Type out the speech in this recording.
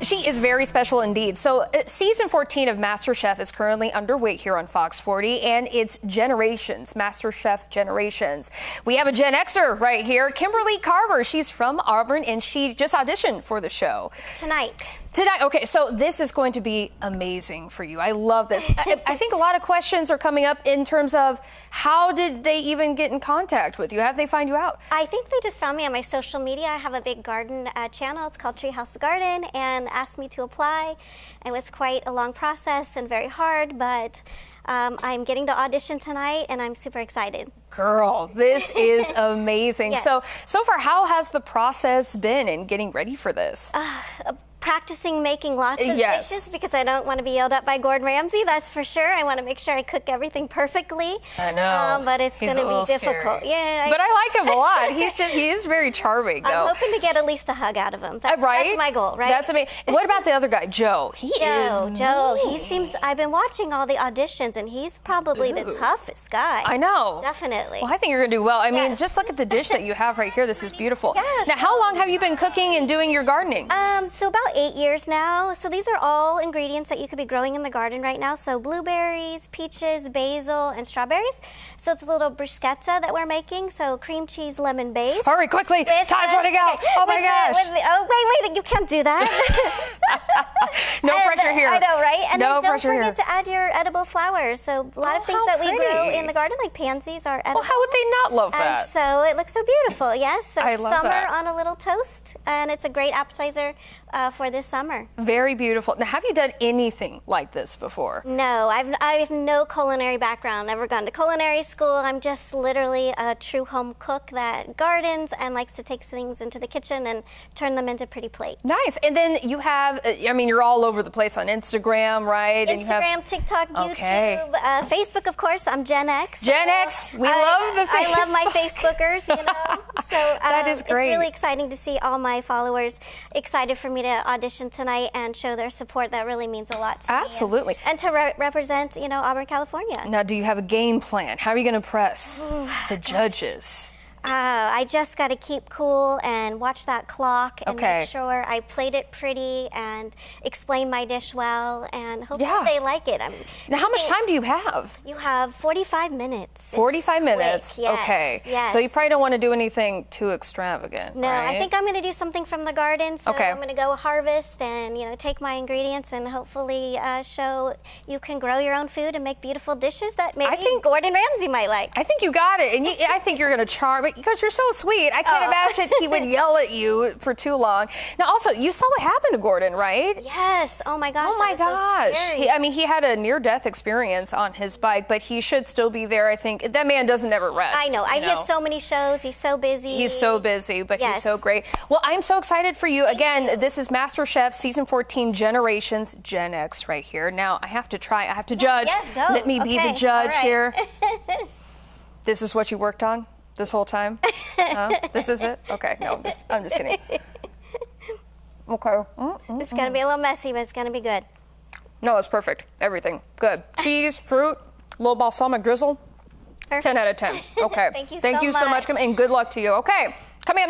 She is very special indeed. So season 14 of MasterChef is currently underway here on Fox 40, and it's Generations, MasterChef Generations. We have a Gen Xer right here, Kimberly Carver. She's from Auburn, and she just auditioned for the show. Tonight. Okay, so this is going to be amazing for you. I love this. I think a lot of questions are coming up in terms of how did they even get in contact with you? How did they find you out? I think they just found me on my social media. I have a big garden channel. It's called Treehouse Garden, and asked me to apply. It was quite a long process and very hard, but I'm getting to audition tonight, and I'm super excited. Girl, this is amazing. Yes. So far, how has the process been in getting ready for this? Practicing making lots of dishes, because I don't want to be yelled at by Gordon Ramsay, that's for sure. I want to make sure I cook everything perfectly. I know. But it's going to be difficult. Scary. Yeah. But I like him a lot. He is very charming, though. I'm hoping to get at least a hug out of him. That's my goal, right? That's amazing. What about the other guy, Joe? Joe, he seems, I've been watching all the auditions, and he's probably the toughest guy. I know. Definitely. Well, I think you're going to do well. I mean, just look at the dish that you have right here. This is beautiful. Yes. Now, how long have you been cooking and doing your gardening? So about 8 years now. So these are all ingredients that you could be growing in the garden right now. So blueberries, peaches, basil, and strawberries. So it's a little bruschetta that we're making. So cream cheese, lemon base. Hurry, quickly. Time's running out. Oh, my gosh. Wait, you can't do that. No pressure here. I know, right? And no then don't pressure forget to add your edible flowers. So a lot of things that we grow in the garden, like pansies, are edible. Well, how would they not love that? And so it looks so beautiful, yes? So I love summer that. on a little toast, and it's a great appetizer for this summer. Very beautiful. Now, have you done anything like this before? No, I have no culinary background. Never gone to culinary school. I'm just literally a true home cook that gardens and likes to take things into the kitchen and turn them into pretty plates. Nice. And then you have, I mean, you're all over the place on Instagram, right? Instagram, TikTok, YouTube, Facebook, of course. I'm Gen X. Gen X. We love the Facebook. I love my Facebookers, you know. So that is great. It's really exciting to see all my followers excited for me to audition tonight and show their support. That really means a lot to me. Absolutely. And to represent, you know, Auburn, California. Now, do you have a game plan? How are you going to press the judges? I just got to keep cool and watch that clock and make sure I played it pretty and explain my dish well, and hopefully they like it. Now, how much time do you have? You have 45 minutes. 45 minutes? Quick. Yes. Okay. Yes. So you probably don't want to do anything too extravagant, No, right? I think I'm going to do something from the garden. So I'm going to go harvest and, you know, take my ingredients and hopefully show you can grow your own food and make beautiful dishes that maybe Gordon Ramsay might like. I think you got it. And I think you're going to charm it because you're so sweet. I can't imagine he would yell at you for too long. Now, also, you saw what happened to Gordon, right? Yes. Oh, my gosh. Oh, my gosh. So scary. He had a near-death experience on his bike, but he should still be there, I think. That man doesn't ever rest. I know. He has so many shows. He's so busy. He's so busy, but he's so great. Well, I'm so excited for you. Again, this is MasterChef Season 14 Generations, Gen X right here. Now, I have to try. I have to judge. Yes, go. Let me be the judge here. This is what you worked on this whole time? This is it? Okay, no, I'm just kidding. Okay. It's going to be a little messy, but it's going to be good. No, it's perfect. Everything. Good. Cheese, fruit, little balsamic drizzle. Perfect. 10 out of 10. Okay. Thank you so much. And good luck to you. Okay. Coming up next.